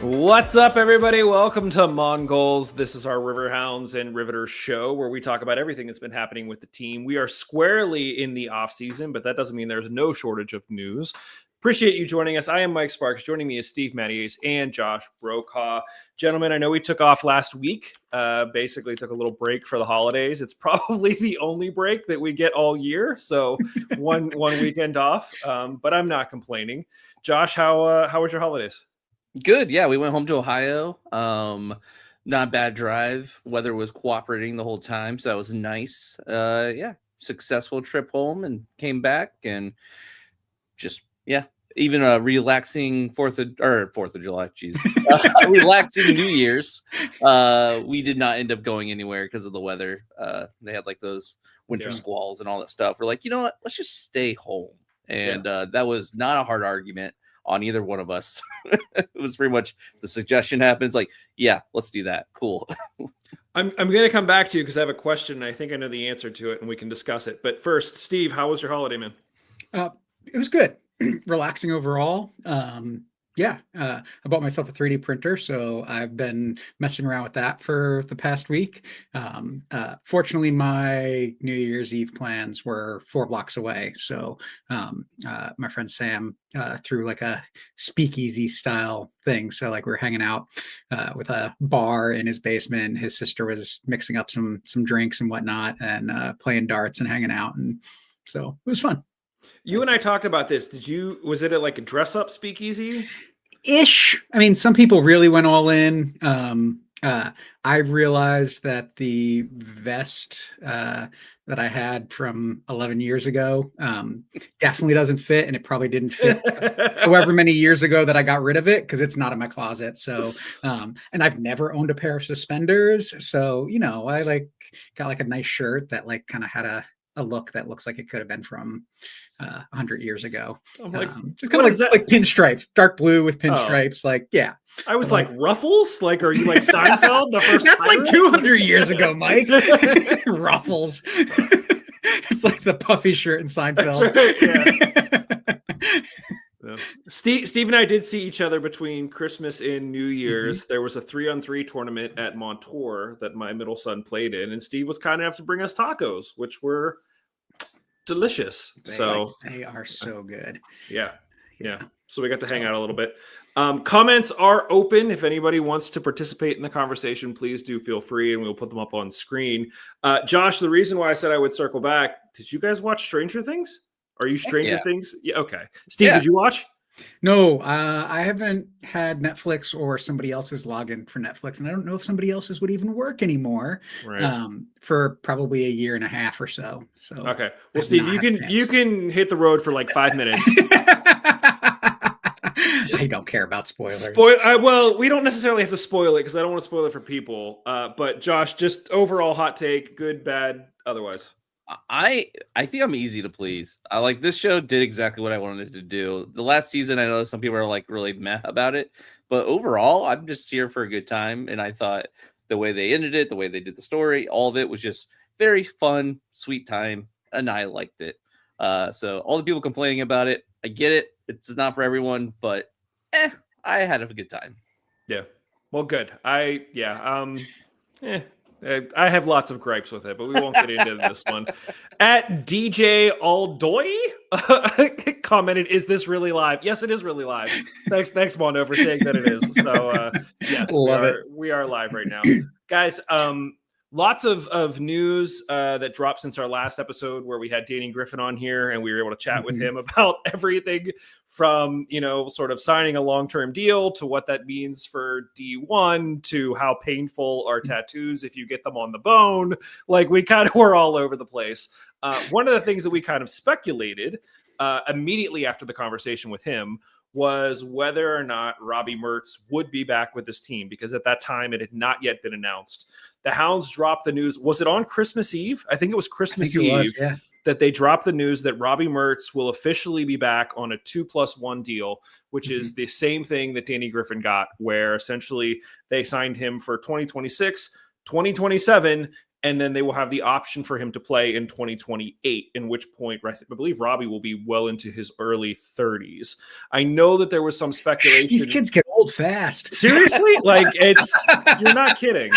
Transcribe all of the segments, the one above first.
What's up, everybody? Welcome to Mongols. This is our Riverhounds and Riveters show where we talk about everything that's been happening with the team. We are squarely in the off season, but that doesn't mean there's no shortage of news. Appreciate you joining us. I am Mike Sparks. Joining me is Steve Mattias and Josh Brokaw. Gentlemen, I know we took off last week. Basically took a little break for the holidays. It's probably the only break that we get all year. So one weekend off, but I'm not complaining. Josh, how was your holidays? Good. Yeah, we went home to Ohio. Not a bad drive. Weather was cooperating the whole time, so that was nice. Successful trip home and came back and just even a relaxing Fourth of July. Jeez, relaxing New Year's. We did not end up going anywhere because of the weather. They had like those winter squalls and all that stuff. We're like, you know what? Let's just stay home. And that was not a hard argument on either one of us. It was pretty much the suggestion happens like, yeah, let's do that. Cool. I'm going to come back to you because I have a question. And I think I know the answer to it and we can discuss it. But first, Steve, how was your holiday, man? It was good. Relaxing overall. I bought myself a 3D printer, so I've been messing around with that for the past week. Fortunately, my New Year's Eve plans were 4 blocks away, so my friend Sam threw like a speakeasy style thing. So like we're hanging out with a bar in his basement. His sister was mixing up some drinks and whatnot, and playing darts and hanging out, and so it was fun. You and I talked about this. Was it like a dress up speakeasy? Ish. I mean, some people really went all in. I've realized that the vest that I had from 11 years ago definitely doesn't fit, and it probably didn't fit however many years ago that I got rid of it because it's not in my closet. So, and I've never owned a pair of suspenders. So, I got like a nice shirt that like kind of had a look that looks like it could have been from 100 years ago. I'm like, just kind of like pinstripes, dark blue with pinstripes. I was like ruffles. Like, are you like Seinfeld? The first that's pirate? Like 200 years ago, Mike. Ruffles. It's like the puffy shirt in Seinfeld. That's right, yeah. Steve and I did see each other between Christmas and New Year's. Mm-hmm. There was a 3-on-3 tournament at Montour that my middle son played in, and Steve was kind enough to bring us tacos, which were delicious. They are so good. Yeah. So we got to hang out a little bit. Comments are open. If anybody wants to participate in the conversation, please do feel free, and we'll put them up on screen. Josh, the reason why I said I would circle back, did you guys watch Stranger Things? Are you Stranger Things? Yeah. Okay. Steve, did you watch? No, I haven't had Netflix or somebody else's login for Netflix, and I don't know if somebody else's would even work anymore. Right. For probably a year and a half or so. So okay. Well, Steve, you can hit the road for like 5 minutes. I don't care about spoilers. Well, we don't necessarily have to spoil it because I don't want to spoil it for people. But Josh, just overall hot take, good, bad, otherwise. I think I'm easy to please. I like this show did exactly what I wanted it to do. The last season, I know some people are like really meh about it, but overall, I'm just here for a good time. And I thought the way they ended it, the way they did the story, all of it was just very fun, sweet time, and I liked it. So all the people complaining about it, I get it. It's not for everyone, but I had a good time. Yeah. Well, good. I have lots of gripes with it, but we won't get into this one. At DJ Aldoy commented, "Is this really live?" Yes, it is really live. Thanks, Mondo, for saying that it is. So yes, we are live right now, guys. Lots of news that dropped since our last episode where we had Danny Griffin on here and we were able to chat with him about everything from, sort of signing a long-term deal to what that means for D1 to how painful are tattoos if you get them on the bone. Like we kind of were all over the place. One of the things that we kind of speculated immediately after the conversation with him was whether or not Robbie Mertz would be back with this team, because at that time it had not yet been announced. The Hounds dropped the news. Was it on Christmas Eve? I think it was Christmas Eve that they dropped the news that Robbie Mertz will officially be back on a 2+1 deal, which is the same thing that Danny Griffin got, where essentially they signed him for 2026, 2027, and then they will have the option for him to play in 2028, in which point I believe Robbie will be well into his early 30s. I know that there was some speculation. These kids get old fast. Seriously? Like you're not kidding.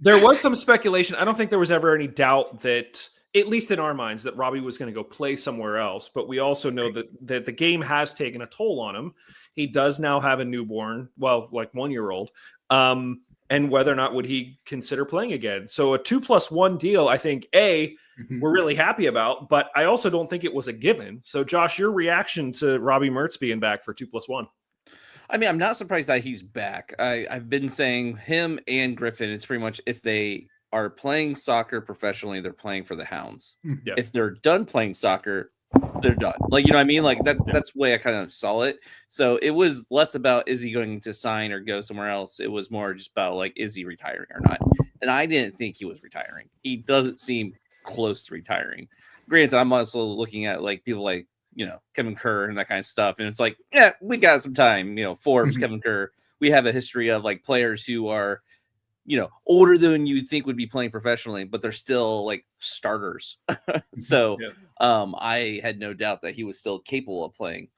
There was some speculation. I don't think there was ever any doubt that, at least in our minds, that Robbie was going to go play somewhere else. But we also know that the game has taken a toll on him. He does now have a newborn, well, like 1-year-old. And whether or not would he consider playing again. So a 2+1 deal, I think, we're really happy about, but I also don't think it was a given. So Josh, your reaction to Robbie Mertz being back for 2+1? I mean, I'm not surprised that he's back. I've been saying him and Griffin, it's pretty much if they are playing soccer professionally, they're playing for the Hounds. Yeah. If they're done playing soccer, they're done. Like, you know what I mean? Like that's the way I kind of saw it. So it was less about is he going to sign or go somewhere else. It was more just about like, is he retiring or not? And I didn't think he was retiring. He doesn't seem close to retiring. Granted, I'm also looking at like people like, you know, Kevin Kerr and that kind of stuff. And it's like, yeah, we got some time, you know, Forbes, Kevin Kerr. We have a history of like players who are, you know, older than you think would be playing professionally, but they're still like starters. So I had no doubt that he was still capable of playing.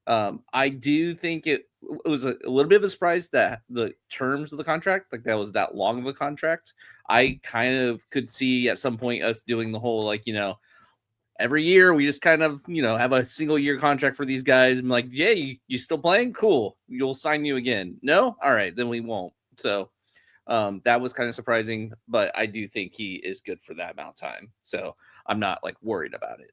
I do think it was a little bit of a surprise that the terms of the contract, like that was that long of a contract. I kind of could see at some point us doing the whole, like, you know, every year we just kind of, you know, have a single year contract for these guys. I'm like, yeah, you still playing? Cool. You'll sign you again. No? All right, then we won't. So that was kind of surprising, but I do think he is good for that amount of time. So I'm not like worried about it.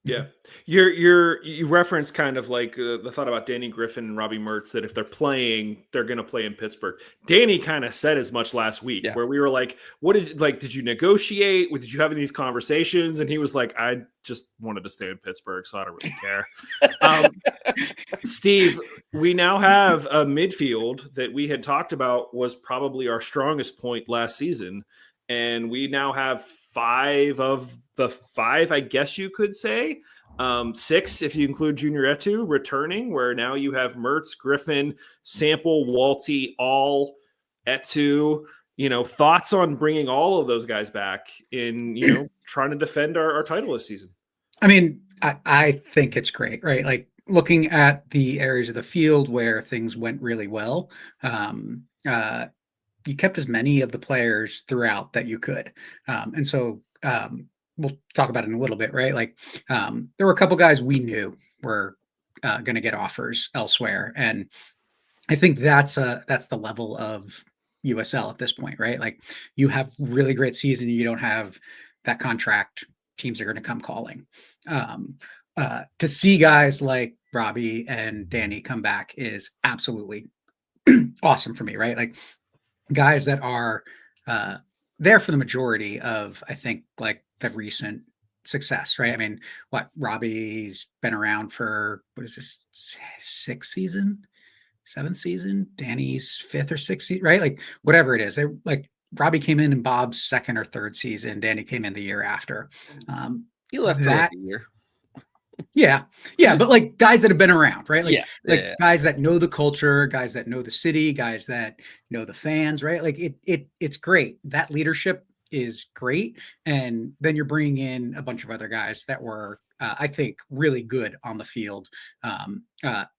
Yeah. You reference kind of like the thought about Danny Griffin and Robbie Mertz, that if they're playing, they're going to play in Pittsburgh. Danny kind of said as much last week, where we were like, did you negotiate? Did you have these conversations? And he was like, I just wanted to stay in Pittsburgh, so I don't really care. Steve, we now have a midfield that we had talked about was probably our strongest point last season. And we now have 5 of the 5, I guess you could say. 6, if you include Junior Etu, returning, where now you have Mertz, Griffin, Sample, Walty, all Etu. You know, thoughts on bringing all of those guys back in, you know, trying to defend our title this season? I mean, I think it's great, right? Like looking at the areas of the field where things went really well. You kept as many of the players throughout that you could. And so we'll talk about it in a little bit, right? Like there were a couple guys we knew were going to get offers elsewhere. And I think that's the level of USL at this point, right? Like you have really great season. You don't have that contract. Teams are going to come calling. To see guys like Robbie and Danny come back is absolutely awesome for me, right? Like guys that are there for the majority of, I think, like the recent success, right? I mean, Robbie's been around for, what is this, 7th season? Danny's 5th or 6th season, right? Like whatever it is, they like Robbie came in Bob's 2nd or 3rd season. Danny came in the year after. He left for like a year. Yeah, but like guys that have been around, right? Like guys that know the culture, guys that know the city, guys that know the fans, right? Like it's great. That leadership is great, and then you're bringing in a bunch of other guys that were, I think, really good on the field.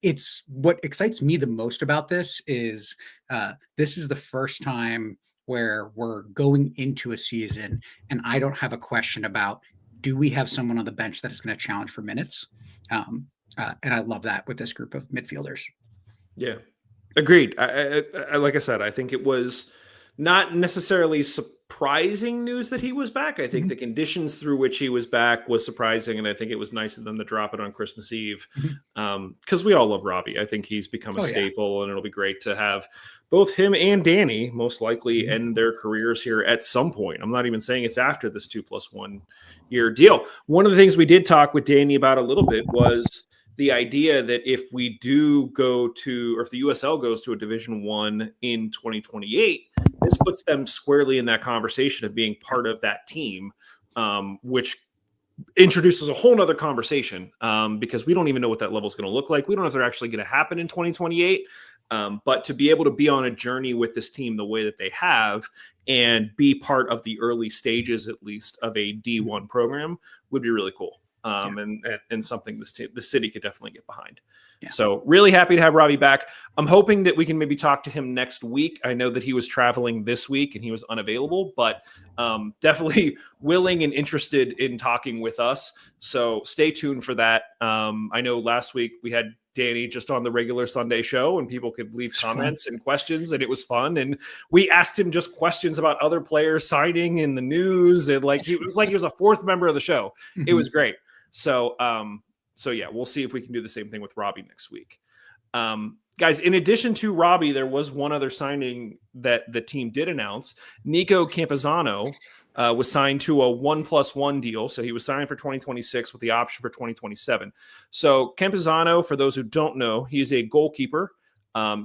It's what excites me the most about this is the first time where we're going into a season, and I don't have a question about, do we have someone on the bench that is going to challenge for minutes? And I love that with this group of midfielders. Yeah, agreed. I like I said, I think it was not necessarily surprising news that he was back. I think the conditions through which he was back was surprising, and I think it was nice of them to drop it on Christmas Eve, because we all love Robbie. I think he's become a staple, and it'll be great to have both him and Danny most likely end their careers here at some point. I'm not even saying it's after this 2+1 year deal. One of the things we did talk with Danny about a little bit was the idea that if we do go to, or if the USL goes to a Division 1 in 2028, this puts them squarely in that conversation of being part of that team, which introduces a whole nother conversation, because we don't even know what that level is going to look like. We don't know if they're actually going to happen in 2028. But to be able to be on a journey with this team the way that they have and be part of the early stages, at least, of a D1 program would be really cool. and something the city could definitely get behind. Yeah. So really happy to have Robbie back. I'm hoping that we can maybe talk to him next week. I know that he was traveling this week and he was unavailable, but definitely willing and interested in talking with us. So stay tuned for that. I know last week we had Danny just on the regular Sunday show and people could leave comments and questions and it was fun. And we asked him just questions about other players signing in the news. And he was a fourth member of the show. It was great. So yeah, we'll see if we can do the same thing with Robbie next week. Guys, in addition to Robbie, there was one other signing that the team did announce. Nico Campuzano was signed to a 1+1 deal. So he was signed for 2026 with the option for 2027. So Campuzano, for those who don't know, he's a goalkeeper.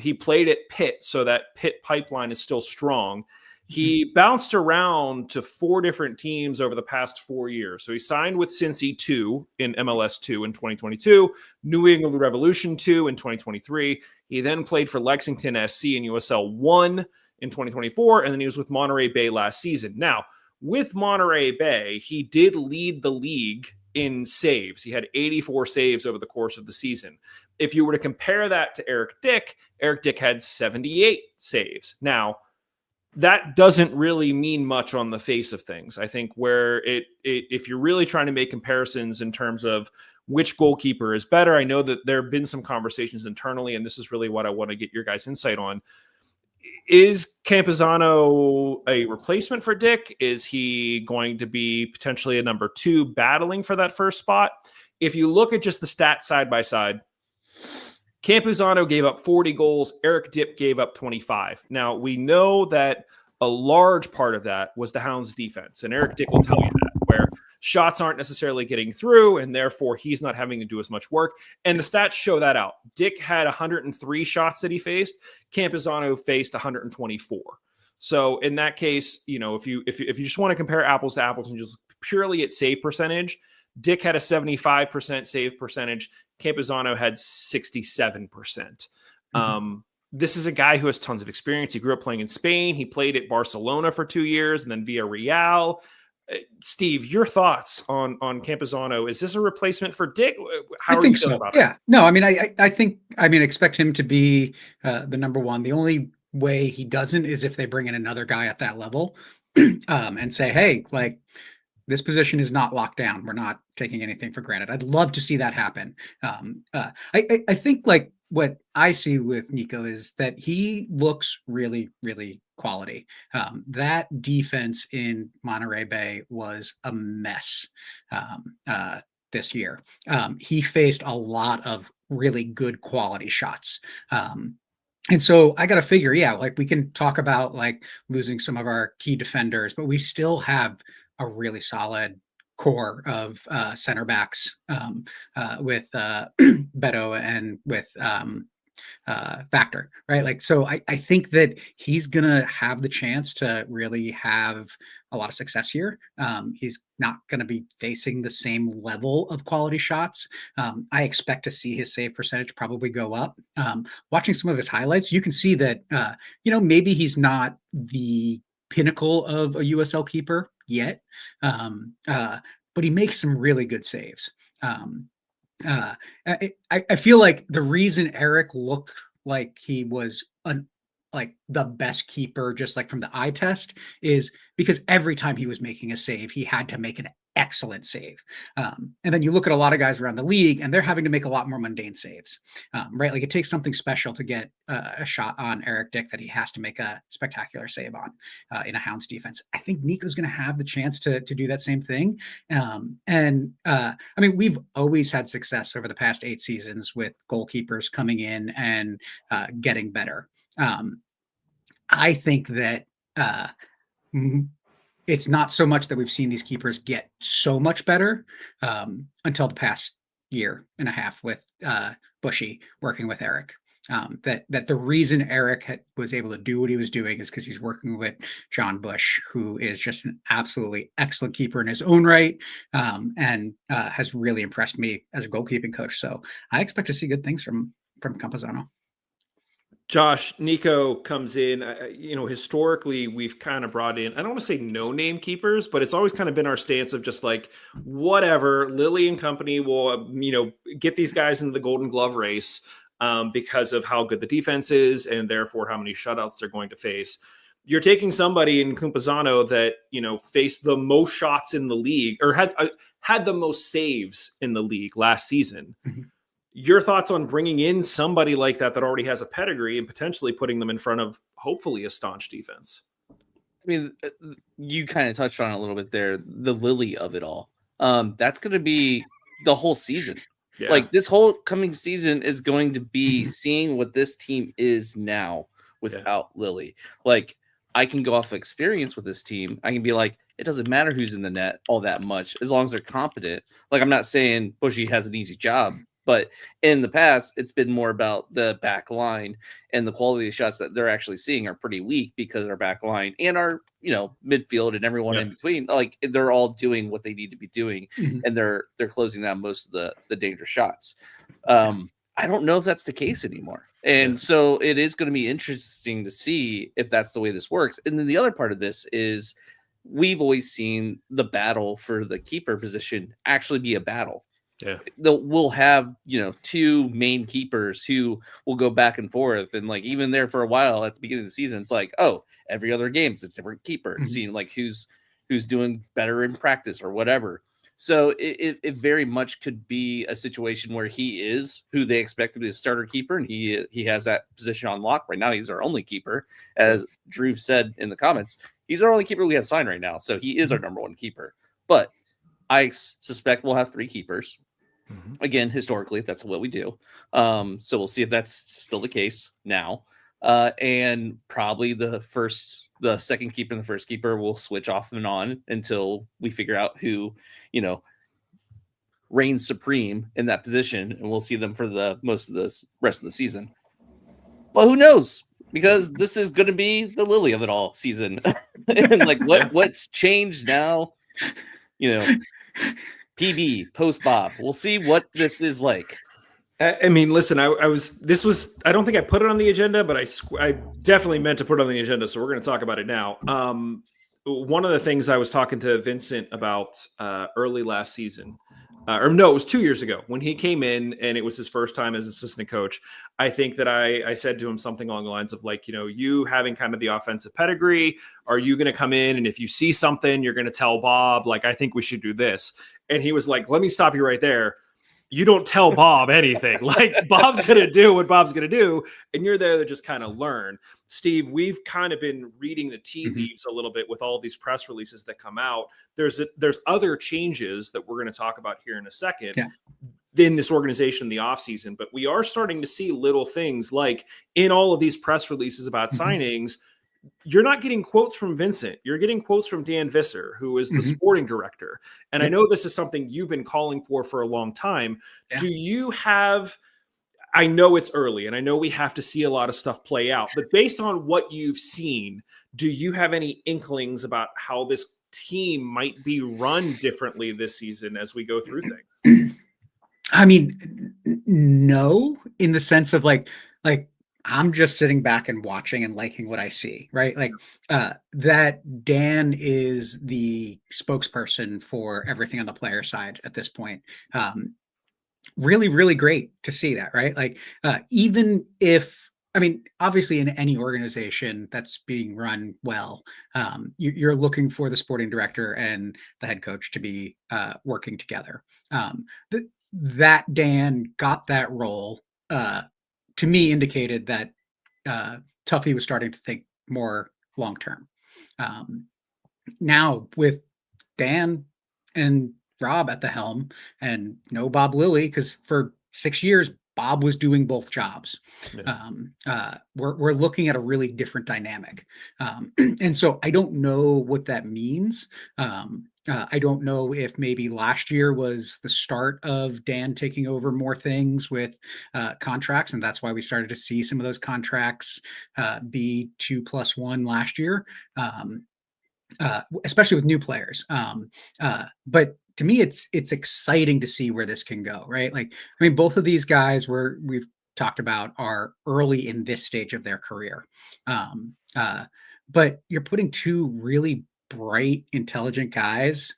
He played at Pitt, so that Pitt pipeline is still strong. He bounced around to 4 different teams over the past 4 years. So he signed with Cincy 2 in MLS 2 in 2022, New England Revolution 2 in 2023. He then played for Lexington SC in USL 1 in 2024, and then he was with Monterey Bay last season. Now, with Monterey Bay, he did lead the league in saves. He had 84 saves over the course of the season. If you were to compare that to Eric Dick had 78 saves. Now, that doesn't really mean much on the face of things. I think where if you're really trying to make comparisons in terms of which goalkeeper is better, I know that there have been some conversations internally, and this is really what I want to get your guys' insight on. Is Campuzano a replacement for Dick? Is he going to be potentially a number 2 battling for that first spot? If you look at just the stats side by side, Campuzano gave up 40 goals. Eric Dipp gave up 25. Now, we know that a large part of that was the Hounds' defense, and Eric Dick will tell you that, where shots aren't necessarily getting through, and therefore he's not having to do as much work. And the stats show that out. Dick had 103 shots that he faced. Campuzano faced 124. So in that case, if you just want to compare apples to apples and just purely at save percentage, Dick had a 75% save percentage. Campuzano had 67%. This is a guy who has tons of experience. He grew up playing in Spain. He played at Barcelona for 2 years and then Villarreal. Steve, your thoughts on Campuzano? Is this a replacement for Dick? How I think you feeling so. about Yeah. No, I mean, expect him to be the number 1. The only way he doesn't is if they bring in another guy at that level and say, hey, this position is not locked down. We're not taking anything for granted. I'd love to see that happen. I think what I see with Nico is that he looks really, really quality. That defense in Monterey Bay was a mess this year. He faced a lot of really good quality shots. And so I got to figure, we can talk about losing some of our key defenders, but we still have a really solid core of center backs with Beto and with Factor, right? So I think that he's going to have the chance to really have a lot of success here. He's not going to be facing the same level of quality shots. I expect to see his save percentage probably go up. Watching some of his highlights, you can see that, maybe he's not the pinnacle of a USL keeper yet, but he makes some really good saves. I feel like the reason Eric looked like he was the best keeper, just from the eye test, is because every time he was making a save, he had to make an excellent save. And then you look at a lot of guys around the league and they're having to make a lot more mundane saves, right? It takes something special to get a shot on Eric Dick that he has to make a spectacular save on in a Hounds defense. I think Nico's going to have the chance to do that same thing. We've always had success over the past 8 seasons with goalkeepers coming in and getting better. I think that it's not so much that we've seen these keepers get so much better until the past year and a half with Bushy working with Eric. That the reason Eric was able to do what he was doing is because he's working with John Bush, who is just an absolutely excellent keeper in his own right, and has really impressed me as a goalkeeping coach. So I expect to see good things from Campuzano. Josh, Nico comes in. Historically, we've kind of brought in, I don't want to say no name keepers, but it's always kind of been our stance of just like, whatever, Lilly and company will, get these guys into the Golden Glove race because of how good the defense is and therefore how many shutouts they're going to face. You're taking somebody in Campazano that, faced the most shots in the league or had the most saves in the league last season. Mm-hmm. Your thoughts on bringing in somebody like that already has a pedigree and potentially putting them in front of hopefully a staunch defense? I mean, you kind of touched on it a little bit there, the Lilly of it all. That's going to be the whole season. Yeah. Like this whole coming season is going to be seeing what this team is now without Lilly. Like I can go off experience with this team. I can be like, it doesn't matter who's in the net all that much as long as they're competent. Like I'm not saying Bushy has an easy job. But in the past, it's been more about the back line and the quality of shots that they're actually seeing are pretty weak because our back line and our, midfield and everyone in between, like they're all doing what they need to be doing. And they're closing down most of the dangerous shots. I don't know if that's the case anymore. And so it is going to be interesting to see if that's the way this works. And then the other part of this is we've always seen the battle for the keeper position actually be a battle. Yeah, we'll have, two main keepers who will go back and forth. And like, even there for a while at the beginning of the season, it's like, oh, every other game it's a different keeper, seeing like who's doing better in practice or whatever. So it very much could be a situation where he is who they expect to be the starter keeper. And he has that position on lock right now. He's our only keeper. As Drew said in the comments, he's our only keeper we have signed right now. So he is our number one keeper, but I suspect we'll have three keepers. Again, historically, that's what we do. So we'll see if that's still the case now. And probably the second keeper and the first keeper will switch off and on until we figure out who, reigns supreme in that position. And we'll see them for the most of the rest of the season. But who knows? Because this is going to be the Lily of it all season. And like what's changed now, PB post Bob. We'll see what this is like. I mean, listen, I don't think I put it on the agenda, but I definitely meant to put it on the agenda. So we're going to talk about it now. One of the things I was talking to Vincent about early last season, it was 2 years ago when he came in and it was his first time as assistant coach. I think that I said to him something along the lines of like, you having kind of the offensive pedigree, are you going to come in and if you see something, you're going to tell Bob, like, I think we should do this. And he was like, let me stop you right there. You don't tell Bob anything. Like Bob's going to do what Bob's going to do. And you're there to just kind of learn. Steve, we've kind of been reading the tea leaves a little bit with all these press releases that come out. There's other changes that we're going to talk about here in a second in this organization in the offseason. But we are starting to see little things like in all of these press releases about signings, you're not getting quotes from Vincent. You're getting quotes from Dan Visser, who is the sporting director. And I know this is something you've been calling for a long time. Yeah. Do you have, I know it's early and I know we have to see a lot of stuff play out, but based on what you've seen, do you have any inklings about how this team might be run differently this season as we go through things? I mean, no, in the sense of like, I'm just sitting back and watching and liking what I see, right? Like that Dan is the spokesperson for everything on the player side at this point. Really, really great to see that, right? Like even if, I mean, obviously in any organization that's being run well, you're looking for the sporting director and the head coach to be working together. That Dan got that role to me indicated that Tuffy was starting to think more long-term. Now with Dan and Rob at the helm and no Bob Lilly, because for 6 years, Bob was doing both jobs. Yeah. We're looking at a really different dynamic. And so I don't know what that means. I don't know if maybe last year was the start of Dan taking over more things with contracts, and that's why we started to see some of those contracts be 2+1 last year, especially with new players. But to me, it's exciting to see where this can go, right? Like, I mean, both of these guys we've talked about are early in this stage of their career. But you're putting two really bright, intelligent guys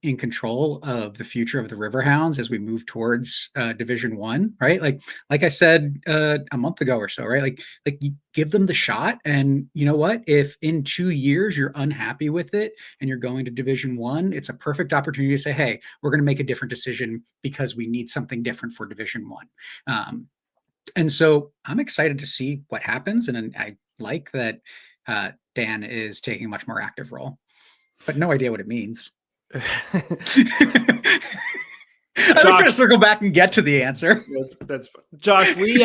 in control of the future of the Riverhounds as we move towards Division One, right? Like I said a month ago or so, right? Like you give them the shot, and you know what? If in 2 years you're unhappy with it and you're going to Division One, it's a perfect opportunity to say, hey, we're going to make a different decision because we need something different for Division One. And so I'm excited to see what happens, and I like that Dan is taking a much more active role, but no idea what it means. I was trying to circle back and get to the answer. That's fun. Josh, we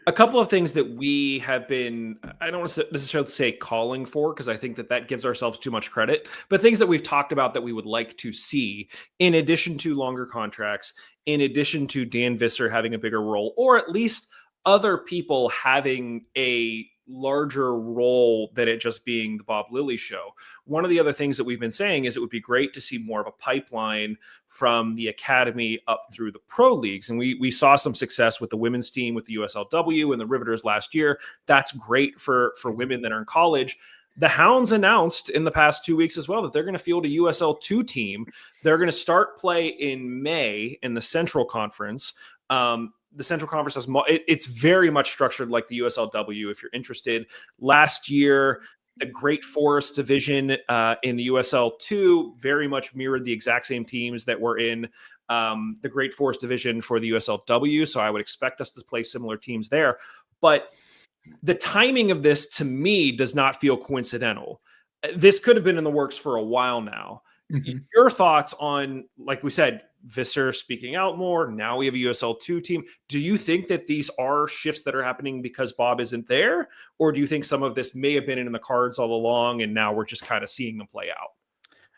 a couple of things that we have been, I don't want to necessarily say calling for, because I think that gives ourselves too much credit, but things that we've talked about that we would like to see in addition to longer contracts, in addition to Dan Visser having a bigger role, or at least other people having a larger role than it just being the Bob Lilly show. One of the other things that we've been saying is it would be great to see more of a pipeline from the academy up through the pro leagues. And we saw some success with the women's team, with the USLW and the Riveters last year. That's great for women that are in college. The Hounds announced in the past 2 weeks as well that they're going to field a USL2 team. They're going to start play in May in the Central Conference. The Central Conference has it's very much structured like the USLW. If you're interested, last year the Great Forest division in the USL2 very much mirrored the exact same teams that were in the Great Forest division for the USLW. So I would expect us to play similar teams there. But the timing of this, to me, does not feel coincidental. This could have been in the works for a while now. Mm-hmm. Your thoughts on, like we said, Visser speaking out more. Now we have a USL2 team. Do you think that these are shifts that are happening because Bob isn't there? Or do you think some of this may have been in the cards all along and now we're just kind of seeing them play out?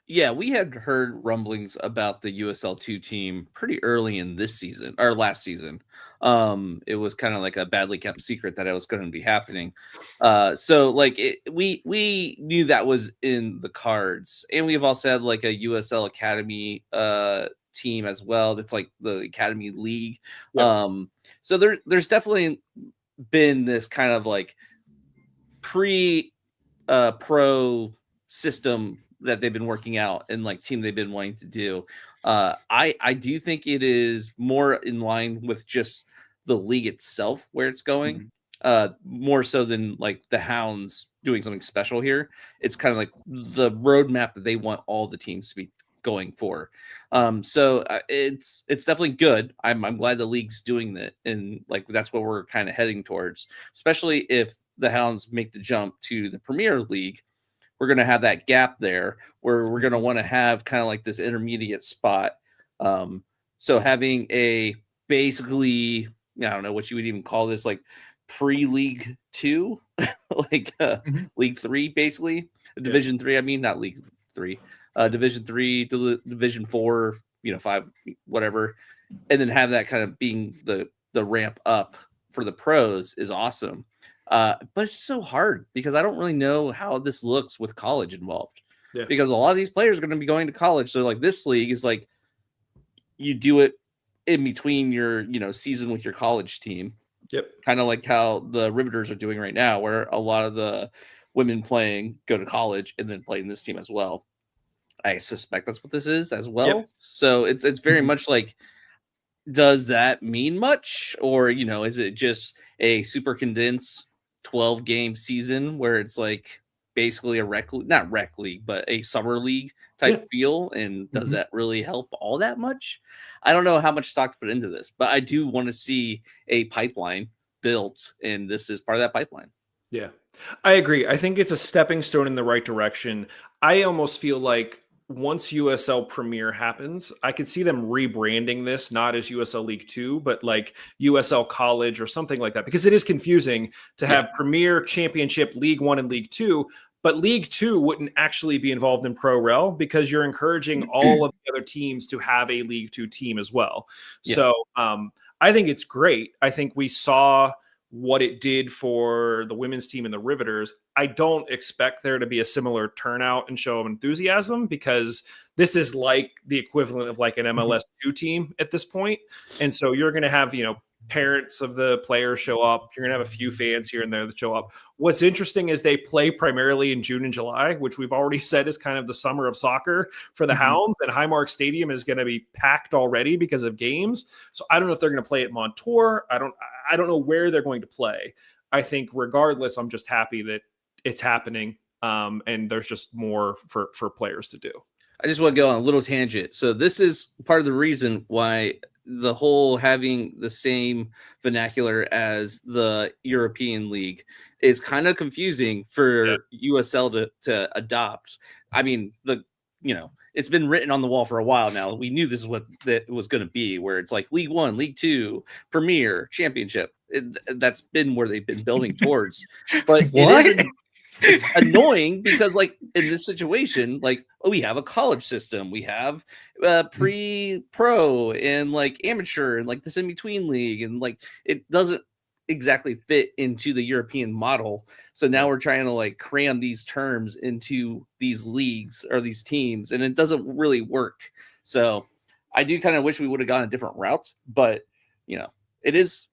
Yeah, we had heard rumblings about the USL2 team pretty early in this season, or last season. It was kind of like a badly kept secret that it was going to be happening. So like we knew that was in the cards, and we have also had like a USL Academy team as well. That's like the Academy League. Yep. So there's definitely been this kind of like pro system that they've been working out and like team they've been wanting to do. I do think it is more in line with just the league itself where it's going, more so than like the Hounds doing something special here. It's kind of like the roadmap that they want all the teams to be going for. So it's definitely good. I'm glad the league's doing that, and like that's what we're kind of heading towards, especially if the Hounds make the jump to the Premier League. We're going to have that gap there where we're going to want to have kind of like this intermediate spot. So having a basically, I don't know what you would even call this, like pre-League 2, like League 3, basically. Division 3, I mean, not League 3. Division 3, Division 4, 5, whatever. And then have that kind of being the ramp up for the pros is awesome. But it's so hard because I don't really know how this looks with college involved. Yeah. Because a lot of these players are going to be going to college. So like this league is like you do it in between your, season with your college team. Yep. Kind of like how the Riveters are doing right now, where a lot of the women playing go to college and then play in this team as well. I suspect that's what this is as well. Yep. So it's very much like, does that mean much? Or, is it just a super condensed 12-game season where it's like basically not rec league, but a summer league type feel? And does that really help all that much? I don't know how much stock to put into this, but I do want to see a pipeline built, and this is part of that pipeline. Yeah, I agree. I think it's a stepping stone in the right direction. I almost feel like once USL Premier happens, I could see them rebranding this, not as USL League 2, but like USL College or something like that, because it is confusing to have Premier, Championship, League 1, and League 2, but League 2 wouldn't actually be involved in Pro Rel because you're encouraging all of the other teams to have a League 2 team as well. Yeah. So I think it's great. I think we saw what it did for the women's team and the Riveters. I don't expect there to be a similar turnout and show of enthusiasm because this is like the equivalent of like an MLS2 team at this point. And so you're going to have, parents of the players show up. You're going to have a few fans here and there that show up. What's interesting is they play primarily in June and July, which we've already said is kind of the summer of soccer for the Hounds, and Highmark Stadium is going to be packed already because of games. So I don't know if they're going to play at Montour. I don't know where they're going to play. I think regardless, I'm just happy that it's happening, and there's just more for players to do. I just want to go on a little tangent. So this is part of the reason why the whole having the same vernacular as the European League is kind of confusing for USL to adopt. I mean, it's been written on the wall for a while now. We knew this is what that was going to be, where it's like League One, League Two, Premier, Championship. That's been where they've been building towards. But it's annoying because, like, in this situation, like, we have a college system, we have pre-pro and like amateur and like this in-between league, and like it doesn't exactly fit into the European model. So now we're trying to like cram these terms into these leagues or these teams, and it doesn't really work. So I do kind of wish we would have gone a different route, but it is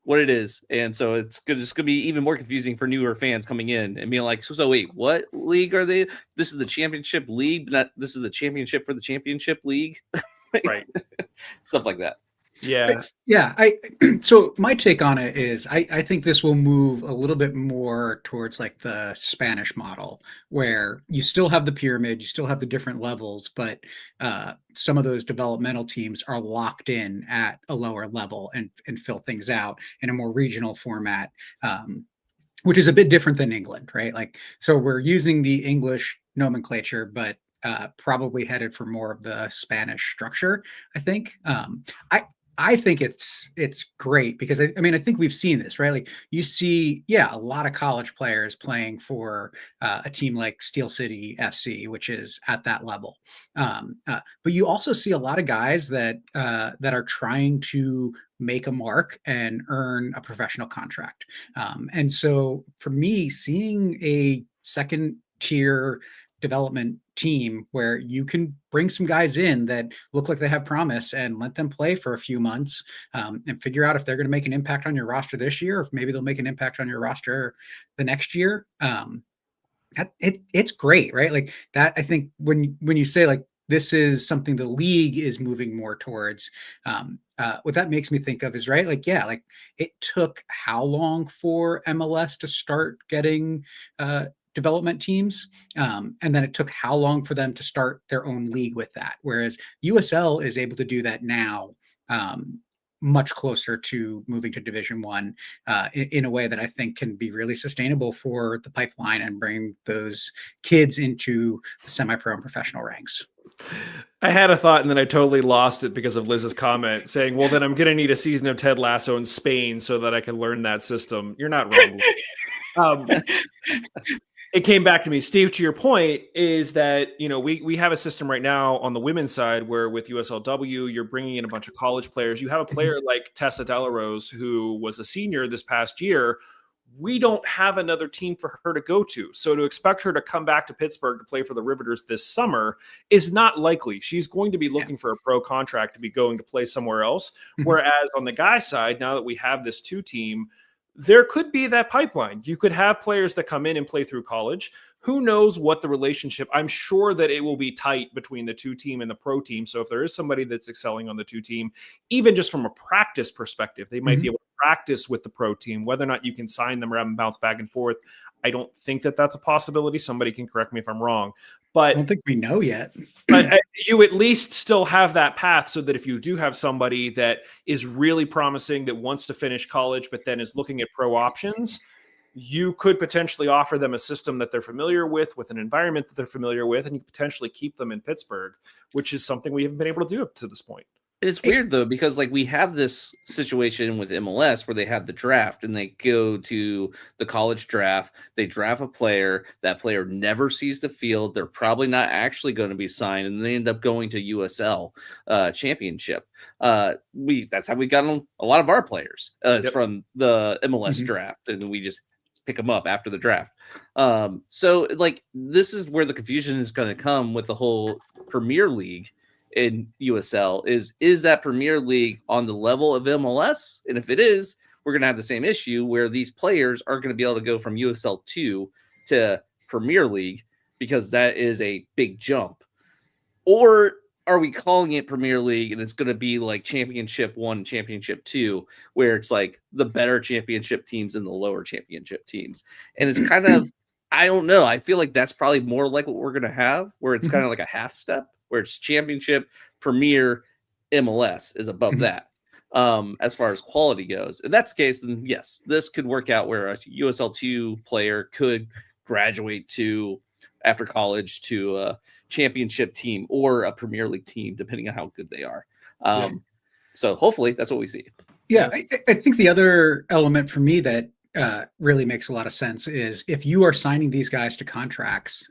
what it is. And so it's going to be even more confusing for newer fans coming in and being like, so wait, what league are they? This is the championship league, not this is the championship for the championship league. Right. Stuff like that. Yeah. So my take on it is I think this will move a little bit more towards like the Spanish model, where you still have the pyramid, you still have the different levels, but some of those developmental teams are locked in at a lower level and fill things out in a more regional format, which is a bit different than England, right? Like, so we're using the English nomenclature, but probably headed for more of the Spanish structure, I think. I think it's great because I mean, I think we've seen this, right? Like you see, a lot of college players playing for a team like Steel City FC, which is at that level. But you also see a lot of guys that are trying to make a mark and earn a professional contract. And so for me, seeing a second tier development team where you can bring some guys in that look like they have promise and let them play for a few months, and figure out if they're going to make an impact on your roster this year, or if maybe they'll make an impact on your roster the next year. It's great, right? Like that. I think when you say like this is something the league is moving more towards, what that makes me think of is, right, like like it took how long for MLS to start getting development teams, and then it took how long for them to start their own league with that, whereas USL is able to do that now, much closer to moving to Division One, in a way that I think can be really sustainable for the pipeline and bring those kids into the semi-pro and professional ranks. I had a thought and then I totally lost it because of Liz's comment saying, well, then I'm going to need a season of Ted Lasso in Spain so that I can learn that system. You're not wrong. It came back to me, Steve, to your point is that, we have a system right now on the women's side where with USLW, you're bringing in a bunch of college players. You have a player like Tessa Delarose, who was a senior this past year. We don't have another team for her to go to. So to expect her to come back to Pittsburgh to play for the Riveters this summer is not likely. She's going to be looking for a pro contract to be going to play somewhere else. Whereas on the guy side, now that we have this 2-team, there could be that pipeline. You could have players that come in and play through college. Who knows what the relationship, I'm sure that it will be tight between the 2-team and the pro team. So if there is somebody that's excelling on the 2-team, even just from a practice perspective, they might be able to practice with the pro team. Whether or not you can sign them or have them bounce back and forth, I don't think that that's a possibility. Somebody can correct me if I'm wrong. But I don't think we know yet. But you at least still have that path so that if you do have somebody that is really promising that wants to finish college but then is looking at pro options, you could potentially offer them a system that they're familiar with an environment that they're familiar with, and you potentially keep them in Pittsburgh, which is something we haven't been able to do up to this point. It's weird though, because like we have this situation with MLS where they have the draft and they go to the college draft, they draft a player, that player never sees the field, they're probably not actually going to be signed, and they end up going to USL championship. That's how we got on a lot of our players from the MLS draft, and we just pick them up after the draft. So like this is where the confusion is going to come with the whole Premier League. in USL is that Premier League on the level of MLS? And if it is, we're going to have the same issue where these players aren't going to be able to go from USL 2 to Premier League because that is a big jump. Or are we calling it Premier League and it's going to be like Championship 1, Championship 2, where it's like the better championship teams and the lower championship teams? And it's kind of, I don't know. I feel like that's probably more like what we're going to have, where it's kind of like a half step, where it's Championship, Premier, MLS is above that. As far as quality goes. If that's the case, then yes, this could work out where a USL2 player could graduate to after college to a championship team or a Premier League team, depending on how good they are. So hopefully that's what we see. Yeah, I think the other element for me that really makes a lot of sense is if you are signing these guys to contracts,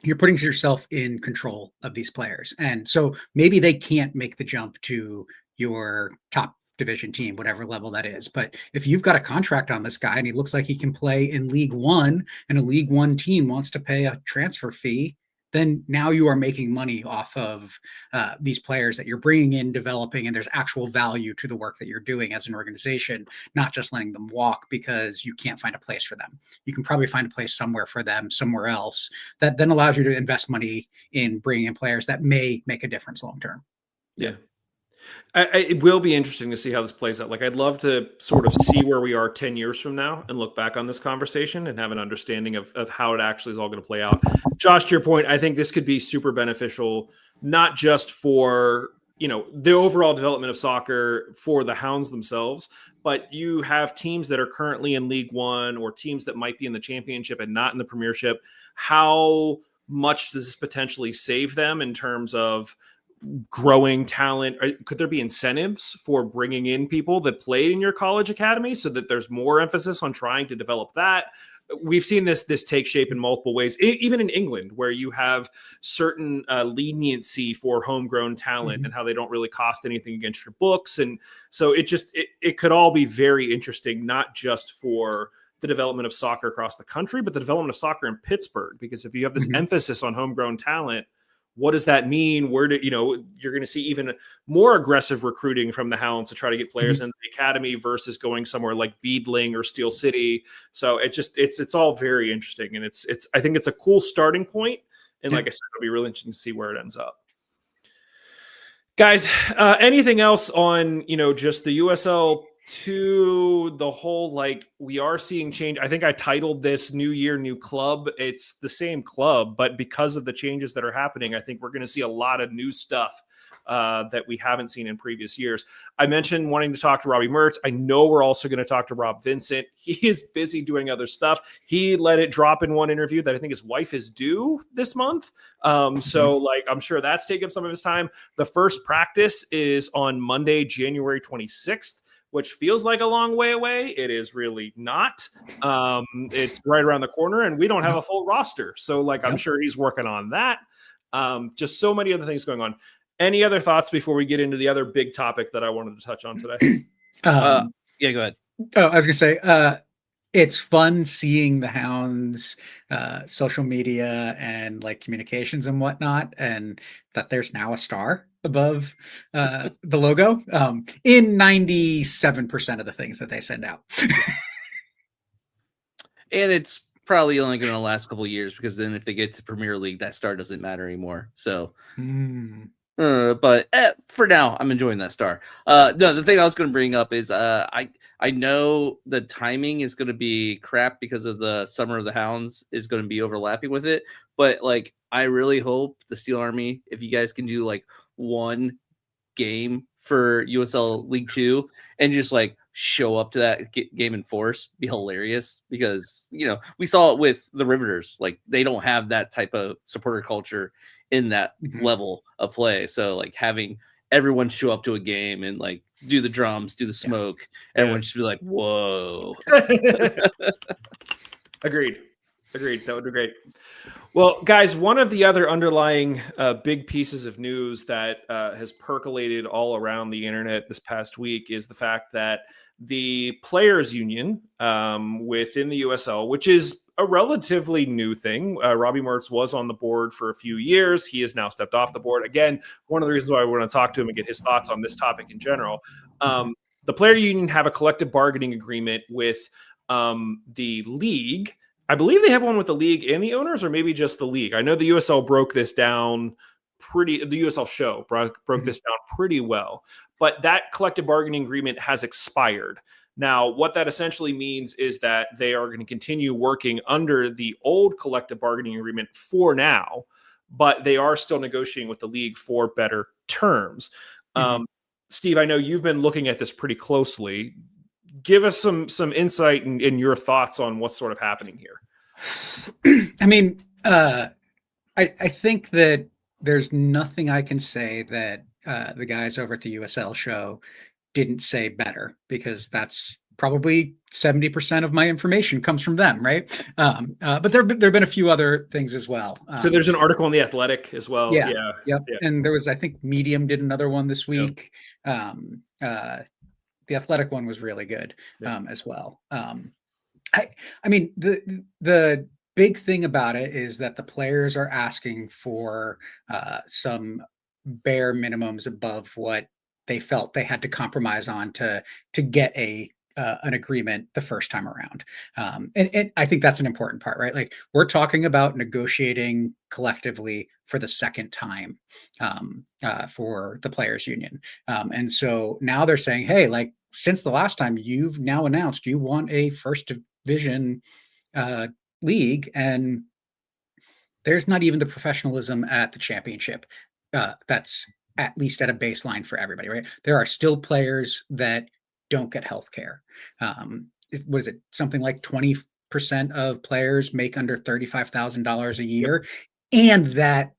you're putting yourself in control of these players. And so maybe they can't make the jump to your top division team, whatever level that is. But if you've got a contract on this guy and he looks like he can play in League One and a League One team wants to pay a transfer fee, then now you are making money off of these players that you're bringing in, developing, and there's actual value to the work that you're doing as an organization, not just letting them walk because you can't find a place for them. You can probably find a place somewhere for them, somewhere else, that then allows you to invest money in bringing in players that may make a difference long term. Yeah. It will be interesting to see how this plays out. Like, I'd love to sort of see where we are 10 years from now and look back on this conversation and have an understanding of how it actually is all going to play out. Josh, to your point, I think this could be super beneficial, not just for, the overall development of soccer for the Hounds themselves, but you have teams that are currently in League One or teams that might be in the championship and not in the Premiership. How much does this potentially save them in terms of growing talent? Could there be incentives for bringing in people that played in your college academy so that there's more emphasis on trying to develop that? We've seen this take shape in multiple ways, even in England, where you have certain leniency for homegrown talent and how they don't really cost anything against your books. And so it could all be very interesting, not just for the development of soccer across the country, but the development of soccer in Pittsburgh. Because if you have this emphasis on homegrown talent, what does that mean? Where do you're going to see even more aggressive recruiting from the Hounds to try to get players into the academy versus going somewhere like Beadling or Steel City. So it's all very interesting, and I think it's a cool starting point. And like I said, it'll be really interesting to see where it ends up. Guys, anything else on just the USL? To the whole, we are seeing change. I think I titled this New Year, New Club. It's the same club, but because of the changes that are happening, I think we're going to see a lot of new stuff that we haven't seen in previous years. I mentioned wanting to talk to Robbie Mertz. I know we're also going to talk to Rob Vincent. He is busy doing other stuff. He let it drop in one interview that I think his wife is due this month. So I'm sure that's taken up some of his time. The first practice is on Monday, January 26th. Which feels like a long way away. It is really not. It's right around the corner, and we don't have a full roster. So, I'm sure he's working on that. Just so many other things going on. Any other thoughts before we get into the other big topic that I wanted to touch on today? Yeah, go ahead. Oh, I was going to say, it's fun seeing the Hounds social media and communications and whatnot, and that there's now a star above the logo in 97% of the things that they send out. And it's probably only going to last a couple of years, because then if they get to Premier League, that star doesn't matter anymore. So, but for now, I'm enjoying that star. No, the thing I was going to bring up is I know the timing is going to be crap because of the Summer of the Hounds is going to be overlapping with it. But I really hope the Steel Army, if you guys can do one game for USL League 2 and just show up to that game in force, be hilarious, because we saw it with the Riveters. They don't have that type of supporter culture in that level of play. So having everyone show up to a game and do the drums, do the smoke, everyone just be like, whoa. Agreed. That would be great. Well, guys, one of the other underlying big pieces of news that has percolated all around the internet this past week is the fact that the players union within the USL, which is a relatively new thing. Robbie Mertz was on the board for a few years. He has now stepped off the board. Again, one of the reasons why I want to talk to him and get his thoughts on this topic in general. The player union have a collective bargaining agreement with the league. I believe they have one with the league and the owners, or maybe just the league. I know the USL broke this down the USL show broke this down pretty well, but that collective bargaining agreement has expired. Now, what that essentially means is that they are going to continue working under the old collective bargaining agreement for now, but they are still negotiating with the league for better terms. Steve, I know you've been looking at this pretty closely. Give us some insight in your thoughts on what's sort of happening here. I mean, I think that there's nothing I can say that the guys over at the USL show didn't say better, because that's probably 70% of my information comes from them, right? But there've been a few other things as well. So there's an article in The Athletic as well. Yeah. And there was, I think Medium did another one this week. The Athletic one was really good as well. I mean, the big thing about it is that the players are asking for some bare minimums above what they felt they had to compromise on to get an agreement the first time around. And I think that's an important part, right? Like, we're talking about negotiating collectively for the second time for the players union. And so now they're saying, hey, like, since the last time, you've now announced you want a first division league, and there's not even the professionalism at the championship that's at least at a baseline for everybody, right? There are still players that don't get health care. What is it? Something like 20% of players make under $35,000 a year, and that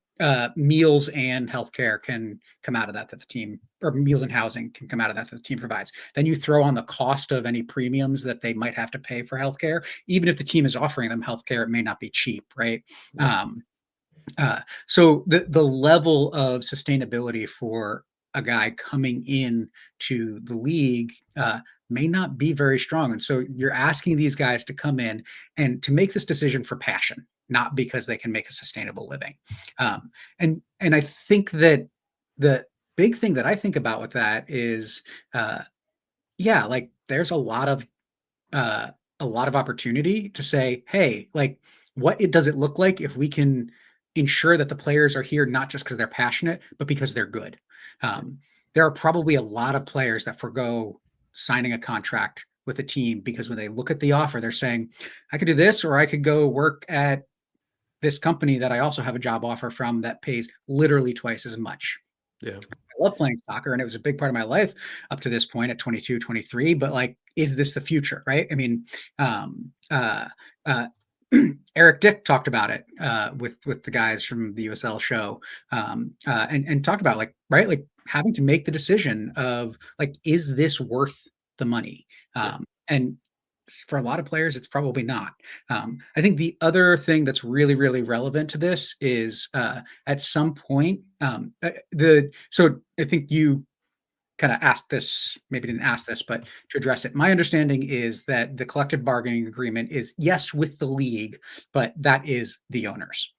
meals and healthcare can come out of that the team, or meals and housing can come out of that the team provides. Then you throw on the cost of any premiums that they might have to pay for healthcare. Even if the team is offering them healthcare, it may not be cheap, right? So the level of sustainability for a guy coming in to the league may not be very strong. And so you're asking these guys to come in and to make this decision for passion, not because they can make a sustainable living. And I think that the big thing that I think about with that is, like, there's a lot of opportunity to say, hey, like, what does it look like if we can ensure that the players are here not just because they're passionate, but because they're good? There are probably a lot of players that forgo signing a contract with a team because when they look at the offer, they're saying, I could do this, or I could go work at this company that I also have a job offer from that pays literally twice as much. Yeah. I love playing soccer, and it was a big part of my life up to this point at 22, 23, but like, is this the future? Right. I mean, Eric Dick talked about it with the guys from the USL show, and talked about, like, right, like, having to make the decision of, like, is this worth the money? And for a lot of players, it's probably not. I think the other thing that's really, really relevant to this is at some point, so I think you kind of asked this, maybe didn't ask this, but to address it, my understanding is that the collective bargaining agreement is, yes, with the league, but that is the owners.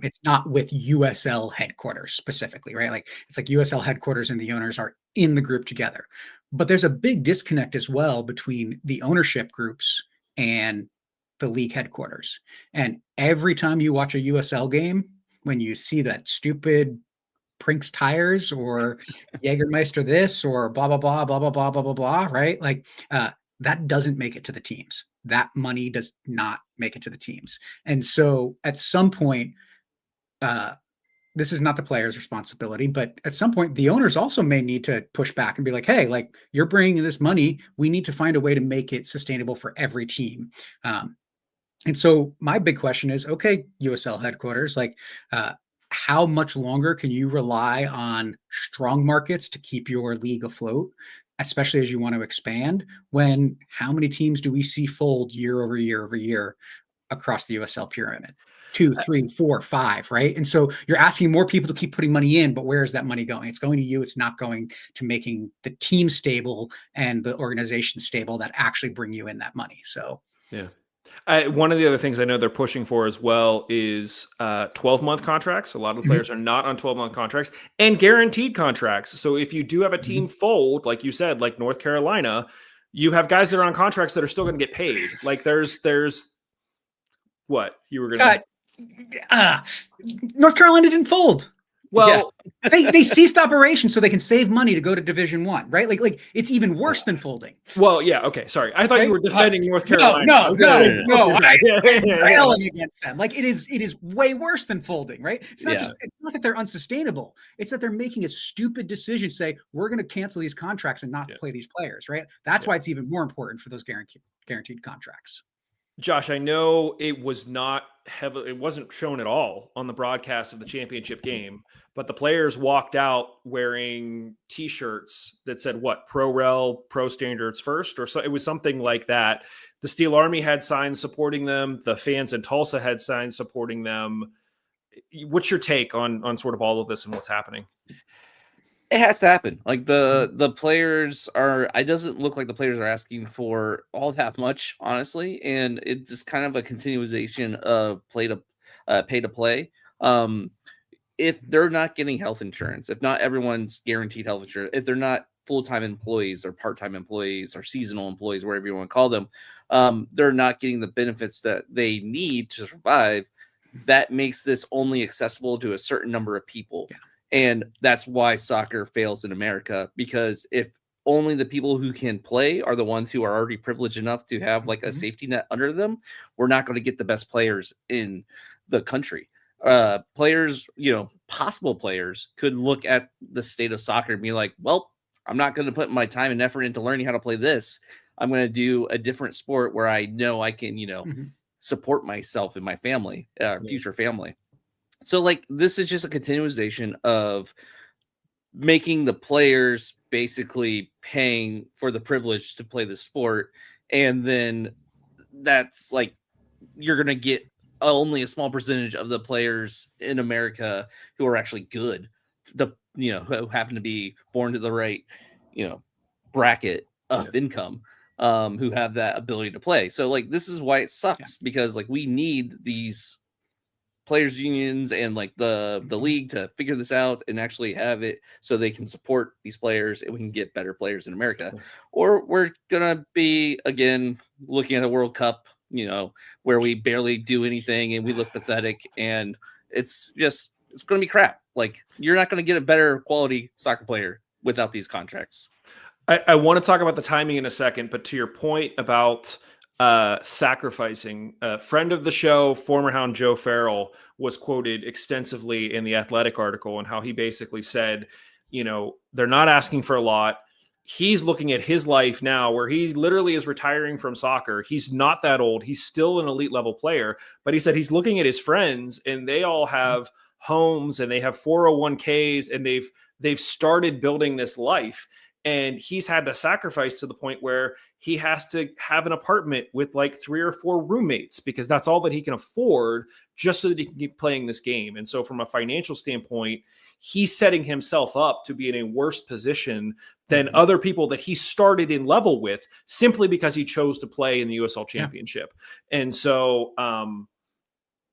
It's not with USL headquarters specifically, right? Like, it's like USL headquarters and the owners are in the group together. But there's a big disconnect as well between the ownership groups and the league headquarters. And every time you watch a USL game, when you see that stupid Prinks tires or Jägermeister this or blah, blah, blah, blah, blah, blah, blah, blah, blah, right? Like, that doesn't make it to the teams. That money does not make it to the teams. And so at some point, this is not the player's responsibility, but at some point, the owners also may need to push back and be like, hey, like, you're bringing this money. We need to find a way to make it sustainable for every team. And so my big question is, okay, USL headquarters, like, how much longer can you rely on strong markets to keep your league afloat, especially as you want to expand, when how many teams do we see fold year over year over year across the USL pyramid? 2, 3, 4, 5, right? And so you're asking more people to keep putting money in, but where is that money going? It's going to you. It's not going to making the team stable and the organization stable that actually bring you in that money. So, yeah. One of the other things I know they're pushing for as well is 12-month contracts. A lot of the players are not on 12-month contracts, and guaranteed contracts. So if you do have a team fold, like you said, like North Carolina, you have guys that are on contracts that are still going to get paid. Like there's what you were going to. North Carolina didn't fold. Well, they ceased operations so they can save money to go to Division I, right? Like it's even worse than folding. Well, yeah, okay, sorry. I thought you were defending North Carolina. No. I'm railing against them. Like it is way worse than folding, right? It's not that they're unsustainable. It's that they're making a stupid decision. Say we're going to cancel these contracts and not play these players, right? That's why it's even more important for those guaranteed contracts. Josh, I know it wasn't shown at all on the broadcast of the championship game, but the players walked out wearing t-shirts that said what? Pro Rel, Pro Standards First, or so it was something like that. The Steel Army had signs supporting them. The fans in Tulsa had signs supporting them. What's your take on sort of all of this and what's happening? It has to happen. Like the players are, it doesn't look like the players are asking for all that much, honestly. And it's just kind of a continuation of pay to play. If they're not getting health insurance, if not everyone's guaranteed health insurance, if they're not full-time employees or part-time employees or seasonal employees, whatever you want to call them, they're not getting the benefits that they need to survive. That makes this only accessible to a certain number of people. Yeah. And that's why soccer fails in America, because if only the people who can play are the ones who are already privileged enough to have like a safety net under them, we're not going to get the best players in the country. Players, possible players could look at the state of soccer and be like, well, I'm not going to put my time and effort into learning how to play this. I'm going to do a different sport where I know I can, support myself and my family, future family. So like this is just a continuation of making the players basically paying for the privilege to play the sport. And then that's like, you're going to get only a small percentage of the players in America who are actually good, who happen to be born to the right, bracket of income, who have that ability to play. So like, this is why it sucks because like we need these players unions and like the league to figure this out and actually have it so they can support these players and we can get better players in America. Or we're gonna be again looking at a World Cup, where we barely do anything and we look pathetic, and it's gonna be crap. Like you're not gonna get a better quality soccer player without these contracts. I want to talk about the timing in a second, but to your point about sacrificing, a friend of the show, former Hound Joe Farrell, was quoted extensively in the Athletic article and how he basically said, they're not asking for a lot. He's looking at his life now where he literally is retiring from soccer. He's not that old. He's still an elite level player, but he said he's looking at his friends and they all have homes and they have 401ks and they've started building this life. And he's had to sacrifice to the point where he has to have an apartment with like 3 or 4 roommates because that's all that he can afford just so that he can keep playing this game. And so from a financial standpoint, he's setting himself up to be in a worse position than other people that he started in level with simply because he chose to play in the USL Championship. And so,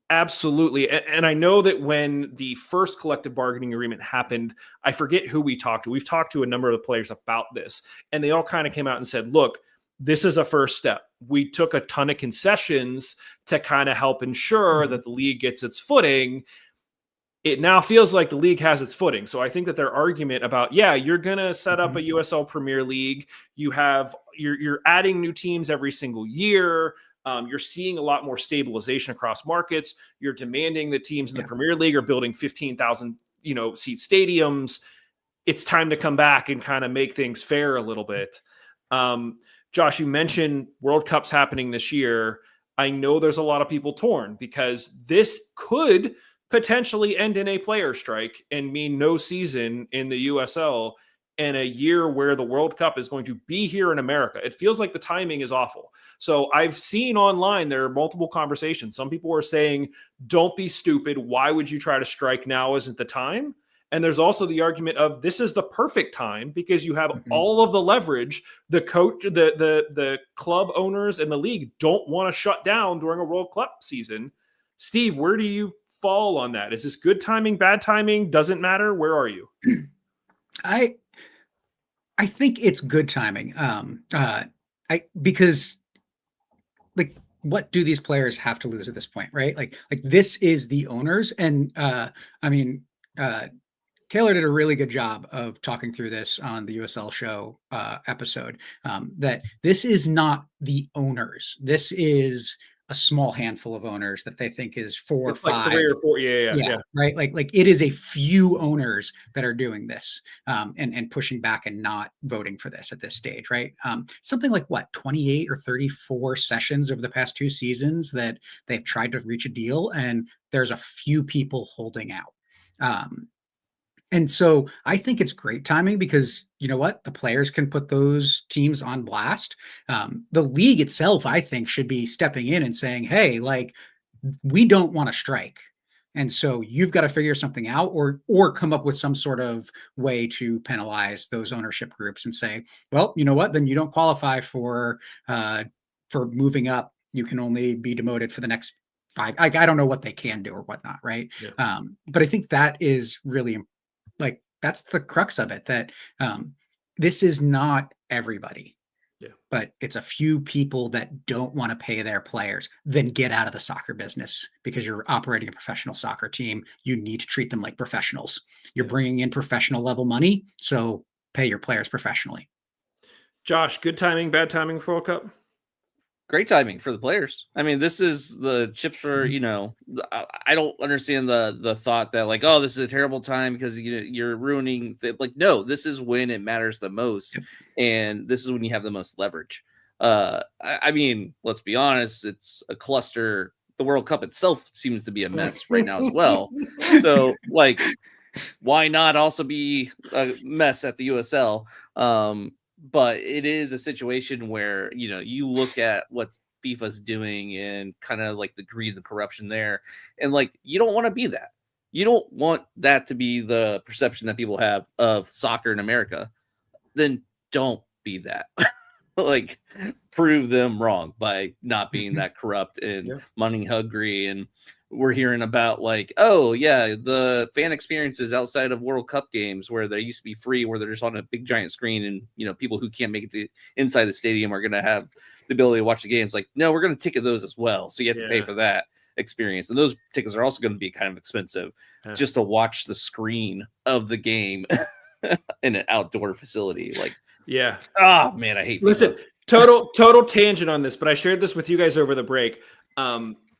absolutely. And I know that when the first collective bargaining agreement happened, I forget who we talked to. We've talked to a number of the players about this, and they all kind of came out and said, look, this is a first step. We took a ton of concessions to kind of help ensure that the league gets its footing. It now feels like the league has its footing. So I think that their argument about, you're going to set up a USL Premier League. You're adding new teams every single year. You're seeing a lot more stabilization across markets. You're demanding that teams in the Premier League are building 15,000, seat stadiums. It's time to come back and kind of make things fair a little bit. Josh, you mentioned World Cup's happening this year. I know there's a lot of people torn because this could potentially end in a player strike and mean no season in the USL in a year where the World Cup is going to be here in America. It feels like the timing is awful. So I've seen online, there are multiple conversations. Some people are saying, don't be stupid. Why would you try to strike now? Isn't the time? And there's also the argument of this is the perfect time because you have Mhm. all of the leverage. The coach, the club owners and the league don't want to shut down during a World Cup season. Steve, where do you fall on that? Is this good timing, bad timing? Doesn't matter. Where are you? I think it's good timing. Because like, what do these players have to lose at this point, right? Like this is the owners, and I mean, Kaylor did a really good job of talking through this on the USL show episode. That this is not the owners. This is a small handful of owners that they think is four or It's like five. 3 or 4. Yeah. Right. Like it is a few owners that are doing this and pushing back and not voting for this at this stage. Right. Something like 28 or 34 sessions over the past 2 seasons that they've tried to reach a deal, and there's a few people holding out. And so I think it's great timing because you know what? The players can put those teams on blast. The league itself, I think, should be stepping in and saying, hey, like, we don't want to strike. And so you've got to figure something out or come up with some sort of way to penalize those ownership groups and say, well, you know what? Then you don't qualify for moving up. You can only be demoted for the next 5. I don't know what they can do or whatnot. Right. Yeah. But I think that is really important. Like that's the crux of it, that this is not everybody, but it's a few people that don't want to pay their players. Then get out of the soccer business because you're operating a professional soccer team. You need to treat them like professionals. You're bringing in professional level money, so pay your players professionally. Josh, good timing, bad timing for World Cup? Great timing for the players. I mean, this is the chips are, I don't understand the thought that like, oh, this is a terrible time because you're ruining like, no, this is when it matters the most. And this is when you have the most leverage. I mean, let's be honest, it's a cluster. The World Cup itself seems to be a mess right now as well. So like, why not also be a mess at the USL? But it is a situation where, you look at what FIFA's doing and kind of like the greed and corruption there. And like, you don't want to be that. You don't want that to be the perception that people have of soccer in America. Then don't be that. Like, prove them wrong by not being that corrupt and money hungry. And we're hearing about like, oh yeah, the fan experiences outside of World Cup games where they used to be free, where they're just on a big giant screen, and people who can't make it to inside the stadium are going to have the ability to watch the games. Like, no, we're going to ticket those as well, so you have to pay for that experience, and those tickets are also going to be kind of expensive just to watch the screen of the game in an outdoor facility. Like, oh man, I hate. Listen, total tangent on this, but I shared this with you guys over the break.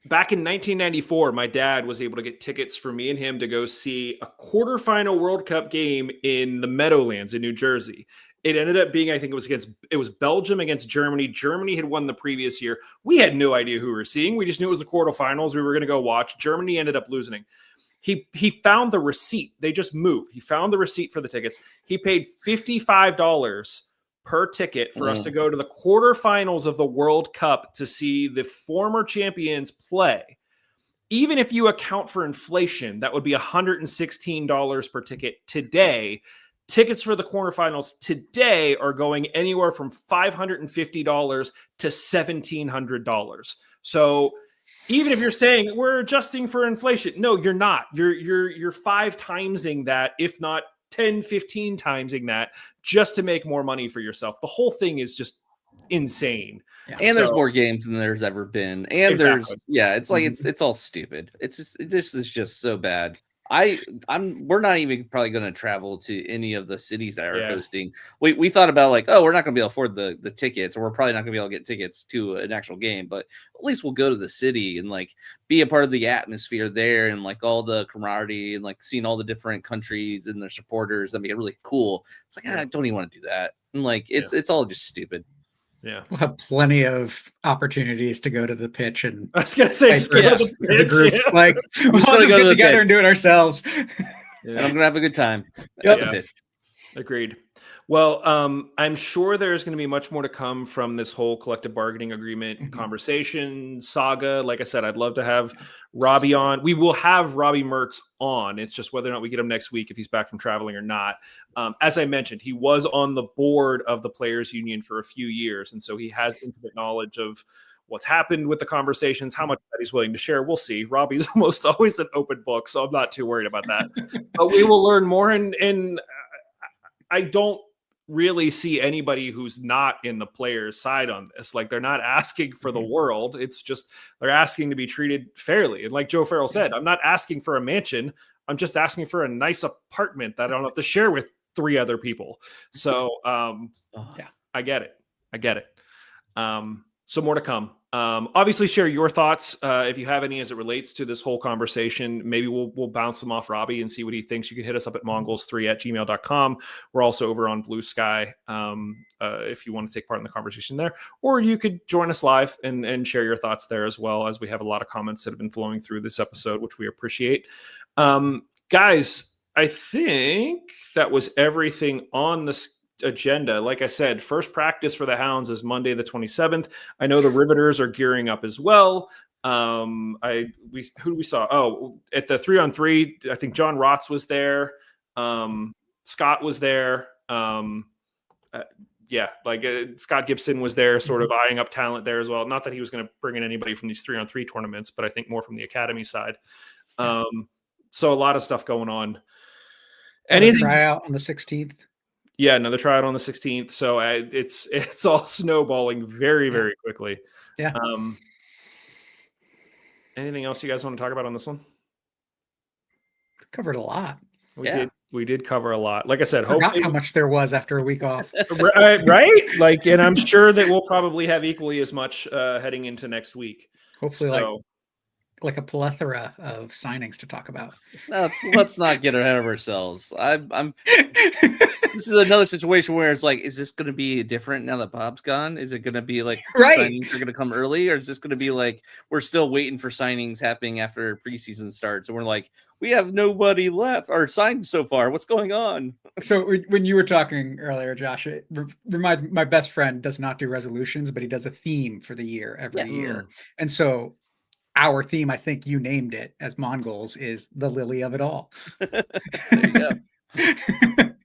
Back in 1994, my dad was able to get tickets for me and him to go see a quarterfinal World Cup game in the Meadowlands in New Jersey. It ended up being, I think it was Belgium against Germany. Germany had won the previous year. We had no idea who we were seeing. We just knew it was the quarterfinals. We were going to go watch. Germany ended up losing. He found the receipt. They just moved. He found the receipt for the tickets. He paid $55 per ticket for us to go to the quarterfinals of the World Cup to see the former champions play. Even if you account for inflation, that would be $116 per ticket today. Tickets for the quarterfinals today are going anywhere from $550 to $1,700. So even if you're saying we're adjusting for inflation, no, you're not. You're 5 timesing that, if not 10, 15 timesing that, just to make more money for yourself. The whole thing is just insane. And there's more games than there's ever been. And it's like it's all stupid. This is just so bad. We're not even probably going to travel to any of the cities that are hosting. We thought about like, oh, we're not going to be able to afford the tickets, or we're probably not going to be able to get tickets to an actual game, but at least we'll go to the city and like be a part of the atmosphere there, and like all the camaraderie and like seeing all the different countries and their supporters. That'd be really cool. It's like, I don't even want to do that. And like, it's all just stupid. Yeah, we'll have plenty of opportunities to go to the pitch, and I was gonna say as a group, like we'll just get together and do it ourselves. And I'm gonna have a good time. Agreed. Well, I'm sure there's going to be much more to come from this whole collective bargaining agreement conversation saga. Like I said, I'd love to have Robbie on. We will have Robbie Mertz on. It's just whether or not we get him next week if he's back from traveling or not. As I mentioned, he was on the board of the Players Union for a few years, and so he has intimate knowledge of what's happened with the conversations, how much that he's willing to share. We'll see. Robbie's almost always an open book, so I'm not too worried about that. But we will learn more, and I don't really see anybody who's not in the players' side on this. Like, they're not asking for the world. It's just they're asking to be treated fairly. And like Joe Farrell said, I'm not asking for a mansion. I'm just asking for a nice apartment that I don't have to share with 3 other people. So yeah, I get it. So more to come. Obviously share your thoughts if you have any as it relates to this whole conversation. Maybe we'll bounce them off Robbie and see what he thinks. You can hit us up at mongols3@gmail.com. We're also over on Blue Sky if you want to take part in the conversation there, or you could join us live and share your thoughts there as well, as we have a lot of comments that have been flowing through this episode, which we appreciate. Guys, I think that was everything on this agenda. Like I said, first practice for the Hounds is Monday the 27th. I know the Riveters are gearing up as well. Who we saw? Oh, at the 3-on-3, I think John Rotz was there. Scott was there. Scott Gibson was there, sort of eyeing up talent there as well. Not that he was going to bring in anybody from these 3-on-3 tournaments, but I think more from the academy side. So a lot of stuff going on. Anything tryout on the 16th? Yeah, another tryout on the 16th. So it's all snowballing very, very quickly. Yeah. Anything else you guys want to talk about on this one? Covered a lot. We did cover a lot. Like I said, hopefully how much there was after a week off. Right? Like, and I'm sure that we'll probably have equally as much heading into next week. Hopefully, like a plethora of signings to talk about. Let's not get ahead of ourselves. I'm this is another situation where it's like, is this going to be different now that Bob's gone? Is it going to be like signings are going to come early, or is this going to be like we're still waiting for signings happening after preseason starts, and we're like, we have nobody left or signed so far? What's going on? So when you were talking earlier, Josh, it reminds me, my best friend does not do resolutions, but he does a theme for the year every year, and so our theme, I think you named it as Mongols, is the lily of it all. There you go.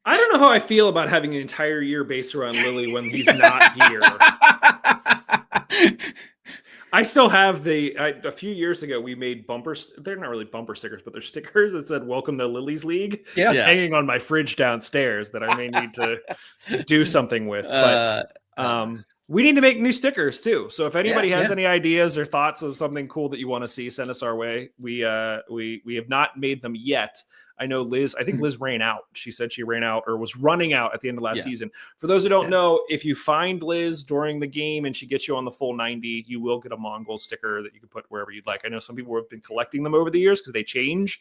I don't know how I feel about having an entire year based around Lily when he's not here. I still have a few years ago, we made bumpers. They're not really bumper stickers, but they're stickers that said, "Welcome to Lily's League." Yeah. It's hanging on my fridge downstairs that I may need to do something with. But we need to make new stickers too. So if anybody has any ideas or thoughts of something cool that you want to see, send us our way. We have not made them yet. I know Liz, I think Liz ran out. She said she ran out or was running out at the end of last season. For those who don't know, if you find Liz during the game and she gets you on the full 90, you will get a Mongol sticker that you can put wherever you'd like. I know some people have been collecting them over the years because they change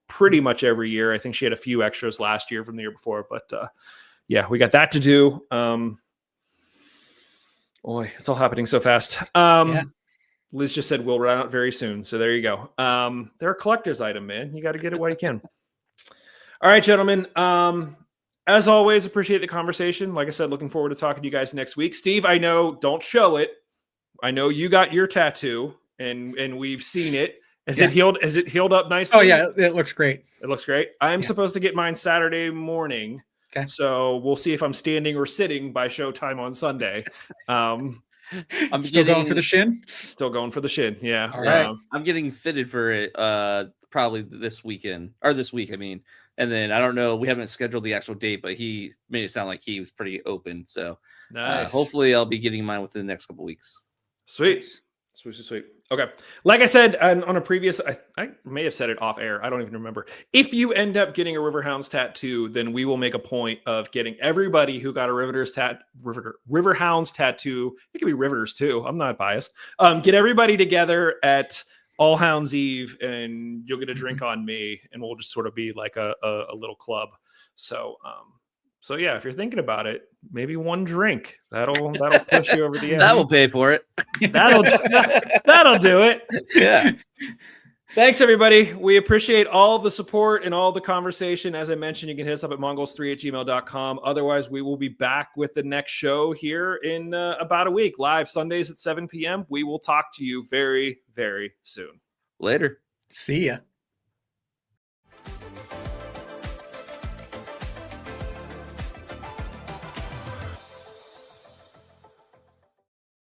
pretty much every year. I think she had a few extras last year from the year before, but we got that to do. Boy, it's all happening so fast. Liz just said we'll run out very soon. So there you go. They're a collector's item, man. You got to get it while you can. All right, gentlemen. As always, appreciate the conversation. Like I said, looking forward to talking to you guys next week. Steve, I know, don't show it. I know you got your tattoo and we've seen it. Is it healed? Is it healed up nicely? Oh yeah, it looks great. It looks great. I'm supposed to get mine Saturday morning. Okay. So we'll see if I'm standing or sitting by showtime on Sunday. I'm still going for the shin. Still going for the shin. Yeah. All right. I'm getting fitted for it probably this week. I mean, and then I don't know. We haven't scheduled the actual date, but he made it sound like he was pretty open. So nice. Hopefully I'll be getting mine within the next couple weeks. Sweet. Sweet. Okay. Like I said on a previous, I may have said it off air. I don't even remember. If you end up getting a Riverhounds tattoo, then we will make a point of getting everybody who got a Riverhounds tattoo. It could be Riveters too. I'm not biased. Get everybody together at All Hounds Eve, and you'll get a drink on me, and we'll just sort of be like a little club. So yeah, if you're thinking about it, maybe one drink that'll push you over the edge. That will pay for it. That'll do it. Yeah. Thanks, everybody. We appreciate all the support and all the conversation. As I mentioned, you can hit us up at mongols3@gmail.com. Otherwise, we will be back with the next show here in about a week, live Sundays at 7 p.m. We will talk to you very, very soon. Later. See ya.